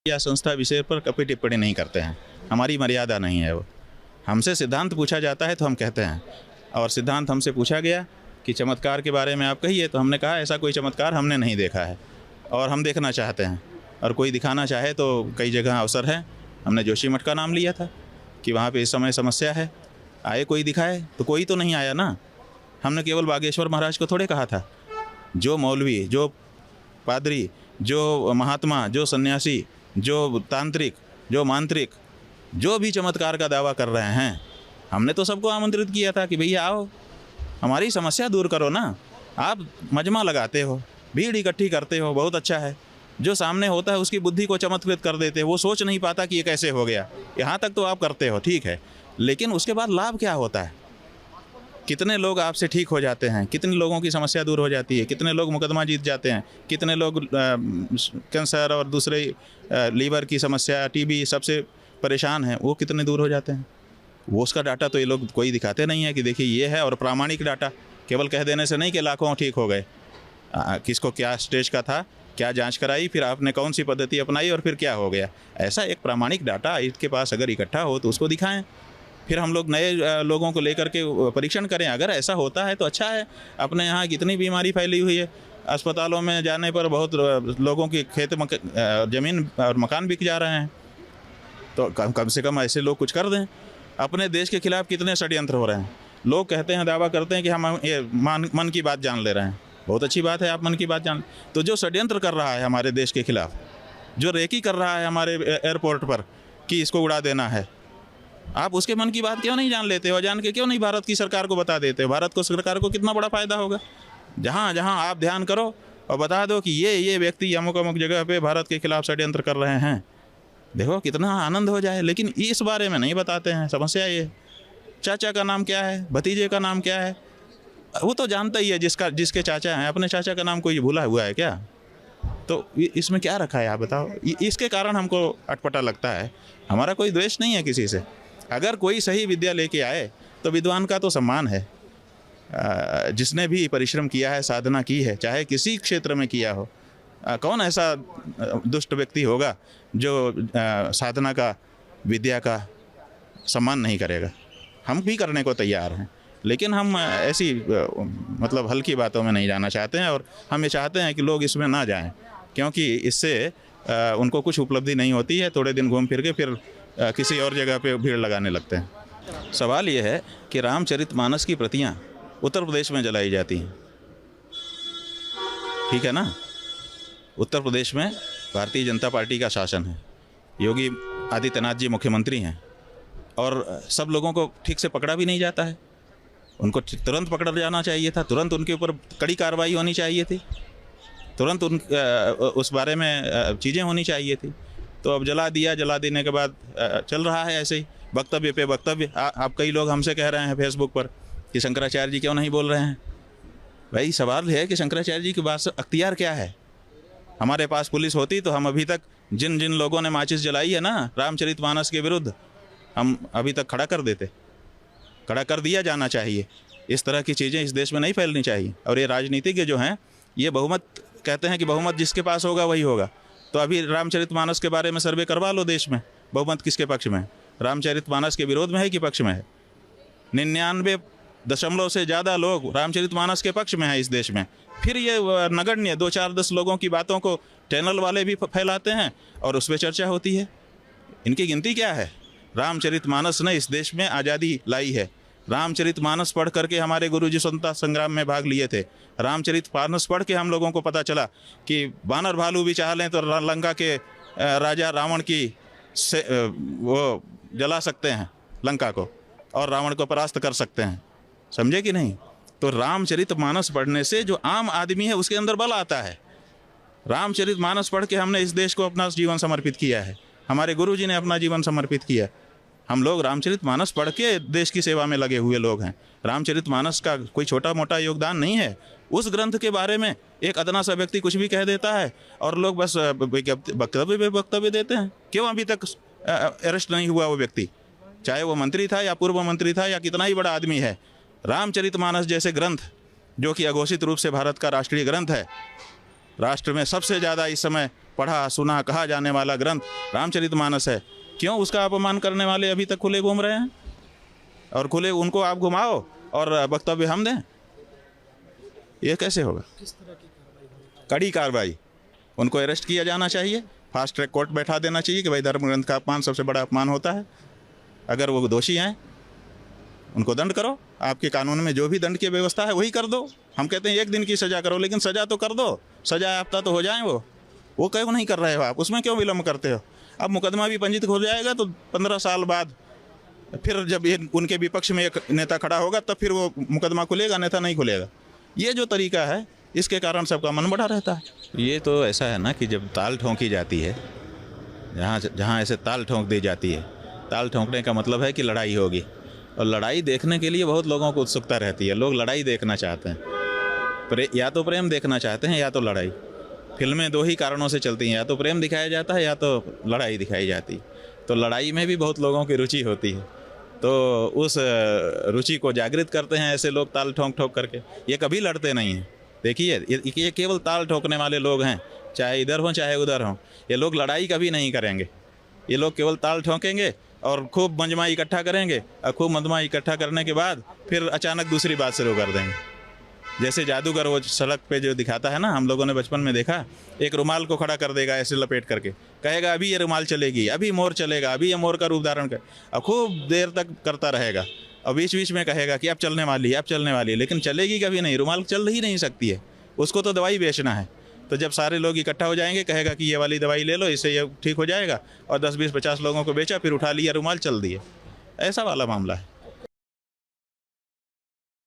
या संस्था विषय पर कभी टिप्पणी नहीं करते हैं, हमारी मर्यादा नहीं है वो। हमसे सिद्धांत पूछा जाता है तो हम कहते हैं, और सिद्धांत हमसे पूछा गया कि चमत्कार के बारे में आप कहिए, तो हमने कहा ऐसा कोई चमत्कार हमने नहीं देखा है और हम देखना चाहते हैं, और कोई दिखाना चाहे तो कई जगह अवसर है। हमने जोशी मठ का नाम लिया था कि वहाँ पे इस समय समस्या है, आए कोई दिखाए, तो कोई तो नहीं आया ना। हमने केवल बागेश्वर महाराज को थोड़े कहा था। जो मौलवी, जो पादरी, जो महात्मा, जो सन्यासी, जो तांत्रिक, जो मांत्रिक, जो भी चमत्कार का दावा कर रहे हैं, हमने तो सबको आमंत्रित किया था कि भैया आओ, हमारी समस्या दूर करो ना। आप मजमा लगाते हो, भीड़ इकट्ठी करते हो, बहुत अच्छा है। जो सामने होता है उसकी बुद्धि को चमत्कृत कर देते हो, वो सोच नहीं पाता कि ये कैसे हो गया। यहाँ तक तो आप करते हो, ठीक है, लेकिन उसके बाद लाभ क्या होता है? कितने लोग आपसे ठीक हो जाते हैं, कितने लोगों की समस्या दूर हो जाती है, कितने लोग मुकदमा जीत जाते हैं, कितने लोग कैंसर और दूसरे लीवर की समस्या, टीबी, सबसे परेशान हैं, वो कितने दूर हो जाते हैं। वो उसका डाटा तो ये लोग कोई दिखाते नहीं है कि देखिए ये है, और प्रामाणिक डाटा केवल कह देने से नहीं कि लाखों ठीक हो गए। किसको क्या स्टेज का था, क्या जांच कराई, फिर आपने कौन सी पद्धति अपनाई और फिर क्या हो गया। ऐसा एक प्रामाणिक डाटा इसके पास अगर इकट्ठा हो तो उसको दिखाएं, फिर हम लोग नए लोगों को लेकर के परीक्षण करें। अगर ऐसा होता है तो अच्छा है। अपने यहाँ कितनी बीमारी फैली हुई है, अस्पतालों में जाने पर बहुत लोगों की खेत ज़मीन और मकान बिक जा रहे हैं, तो कम से कम ऐसे लोग कुछ कर दें। अपने देश के खिलाफ कितने षड्यंत्र हो रहे हैं। लोग कहते हैं, दावा करते हैं कि हम ये मन की बात जान ले रहे हैं। बहुत अच्छी बात है, आप मन की बात जान। तो जो षड्यंत्र कर रहा है हमारे देश के खिलाफ, जो रेकी कर रहा है हमारे एयरपोर्ट पर कि इसको उड़ा देना है, आप उसके मन की बात क्यों नहीं जान लेते हो? जान के क्यों नहीं भारत की सरकार को बता देते हो? भारत को सरकार को कितना बड़ा फायदा होगा। जहाँ जहाँ आप ध्यान करो और बता दो कि ये व्यक्ति अमुक अमुक जगह पे भारत के खिलाफ षड्यंत्र कर रहे हैं, देखो कितना आनंद हो जाए। लेकिन इस बारे में नहीं बताते हैं। समस्या ये, चाचा का नाम क्या है, भतीजे का नाम क्या है, वो तो जानता ही है जिसके चाचा हैं। अपने चाचा का नाम कोई भूला हुआ है क्या? तो इसमें क्या रखा है आप बताओ। इसके कारण हमको अटपटा लगता है। हमारा कोई द्वेष नहीं है किसी से। अगर कोई सही विद्या लेके आए तो विद्वान का तो सम्मान है। जिसने भी परिश्रम किया है, साधना की है, चाहे किसी क्षेत्र में किया हो। कौन ऐसा दुष्ट व्यक्ति होगा जो साधना का, विद्या का सम्मान नहीं करेगा? हम भी करने को तैयार हैं, लेकिन हम ऐसी मतलब हल्की बातों में नहीं जाना चाहते हैं। और हम ये चाहते हैं कि लोग इसमें ना जाएं, क्योंकि इससे उनको कुछ उपलब्धि नहीं होती है। थोड़े दिन घूम फिर के फिर किसी और जगह पे भीड़ लगाने लगते हैं। सवाल ये है कि रामचरितमानस की प्रतियां उत्तर प्रदेश में जलाई जाती हैं, ठीक है ना। उत्तर प्रदेश में भारतीय जनता पार्टी का शासन है, योगी आदित्यनाथ जी मुख्यमंत्री हैं, और सब लोगों को ठीक से पकड़ा भी नहीं जाता है। उनको तुरंत पकड़ा जाना चाहिए था, तुरंत उनके ऊपर कड़ी कार्रवाई होनी चाहिए थी, तुरंत उस बारे में चीज़ें होनी चाहिए थी। तो अब जला दिया, जला देने के बाद चल रहा है ऐसे ही वक्तव्य पे वक्तव्य। आप कई लोग हमसे कह रहे हैं फेसबुक पर कि शंकराचार्य जी क्यों नहीं बोल रहे हैं। भाई सवाल है कि शंकराचार्य जी के पास अख्तियार क्या है। हमारे पास पुलिस होती तो हम अभी तक जिन जिन लोगों ने माचिस जलाई है ना रामचरितमानस के विरुद्ध, हम अभी तक खड़ा कर देते, खड़ा कर दिया जाना चाहिए। इस तरह की चीज़ें इस देश में नहीं फैलनी चाहिए। और ये राजनीतिज्ञ जो हैं, ये बहुमत कहते हैं कि बहुमत जिसके पास होगा वही होगा। तो अभी रामचरितमानस के बारे में सर्वे करवा लो देश में, बहुमत किसके पक्ष में है? रामचरितमानस के विरोध में है कि पक्ष में है? 99% से ज़्यादा लोग रामचरितमानस के पक्ष में है इस देश में। फिर ये नगण्य 2-4-10 लोगों की बातों को चैनल वाले भी फैलाते हैं और उस पर चर्चा होती है। इनकी गिनती क्या है? रामचरितमानस ने इस देश में आज़ादी लाई है। रामचरितमानस पढ़ करके हमारे गुरुजी स्वतंत्रता संग्राम में भाग लिए थे। रामचरितमानस पढ़ के हम लोगों को पता चला कि बानर भालू भी चाह लें तो लंका के राजा रावण की से वो जला सकते हैं लंका को, और रावण को परास्त कर सकते हैं। समझे कि नहीं? तो रामचरितमानस पढ़ने से जो आम आदमी है उसके अंदर बल आता है। रामचरितमानस पढ़ के हमने इस देश को अपना जीवन समर्पित किया है। हमारे गुरुजी ने अपना जीवन समर्पित किया। हम लोग रामचरितमानस पढ़ के देश की सेवा में लगे हुए लोग हैं। रामचरितमानस का कोई छोटा मोटा योगदान नहीं है। उस ग्रंथ के बारे में एक अदना सा व्यक्ति कुछ भी कह देता है और लोग बस वक्तव्य देते हैं। क्यों अभी तक अरेस्ट नहीं हुआ वो व्यक्ति? चाहे वो मंत्री था या पूर्व मंत्री था या कितना ही बड़ा आदमी है। रामचरितमानस जैसे ग्रंथ, जो कि अघोषित रूप से भारत का राष्ट्रीय ग्रंथ है, राष्ट्र में सबसे ज़्यादा इस समय पढ़ा सुना कहा जाने वाला ग्रंथ रामचरितमानस है, क्यों उसका अपमान करने वाले अभी तक खुले घूम रहे हैं? और खुले उनको आप घुमाओ और वक्तव्य हम दें, ये कैसे होगा? किस तरह की कार्रवाई होगी? कड़ी कार्रवाई, उनको अरेस्ट किया जाना चाहिए, फास्ट ट्रैक कोर्ट बैठा देना चाहिए कि भाई धर्म ग्रंथ का अपमान सबसे बड़ा अपमान होता है। अगर वो दोषी हैं उनको दंड करो, आपके कानून में जो भी दंड की व्यवस्था है वही कर दो। हम कहते हैं 1 दिन की सज़ा करो, लेकिन सज़ा तो कर दो, सज़ा याफ्ता तो हो जाए वो क्यों नहीं कर रहे हो आप? उसमें क्यों विलम्ब करते हो? अब मुकदमा भी पंजीकृत हो जाएगा तो 15 साल बाद फिर जब ये उनके विपक्ष में एक नेता खड़ा होगा तब फिर वो मुकदमा खुलेगा, अन्यथा नहीं खुलेगा। ये जो तरीका है इसके कारण सबका मन बढ़ा रहता है। ये तो ऐसा है ना कि जब ताल ठोंकी जाती है, जहाँ ऐसे ताल ठोंक दी जाती है, ताल ठोंकने का मतलब है कि लड़ाई होगी, और लड़ाई देखने के लिए बहुत लोगों को उत्सुकता रहती है। लोग लड़ाई देखना चाहते हैं, या तो प्रेम देखना चाहते हैं या तो लड़ाई। फिल्में 2 ही कारणों से चलती हैं, या तो प्रेम दिखाया जाता है या तो लड़ाई दिखाई जाती है। तो लड़ाई में भी बहुत लोगों की रुचि होती है, तो उस रुचि को जागृत करते हैं ऐसे लोग ताल ठोंक ठोक करके। ये कभी लड़ते नहीं हैं। देखिए ये केवल ताल ठोकने वाले लोग हैं, चाहे इधर हों चाहे उधर हों। ये लोग लड़ाई कभी नहीं करेंगे, ये लोग केवल ताल ठोकेंगे और खूब मंजमा इकट्ठा करेंगे, और खूब मंजमा इकट्ठा करने के बाद फिर अचानक दूसरी बात शुरू कर देंगे। जैसे जादूगर वो सड़क पे जो दिखाता है ना, हम लोगों ने बचपन में देखा, एक रुमाल को खड़ा कर देगा ऐसे लपेट करके, कहेगा अभी ये रुमाल चलेगी, अभी मोर चलेगा, अभी ये मोर का रूप धारण कर, और खूब देर तक करता रहेगा, और बीच बीच में कहेगा कि अब चलने वाली है, अब चलने वाली है, लेकिन चलेगी कभी नहीं। रुमाल चल ही नहीं सकती है, उसको तो दवाई बेचना है। तो जब सारे लोग इकट्ठा हो जाएंगे, कहेगा कि ये वाली दवाई ले लो, इससे ये ठीक हो जाएगा, और 10 20 50 लोगों को बेचा, फिर उठा लिया रुमाल, चल दिए। ऐसा वाला मामला है।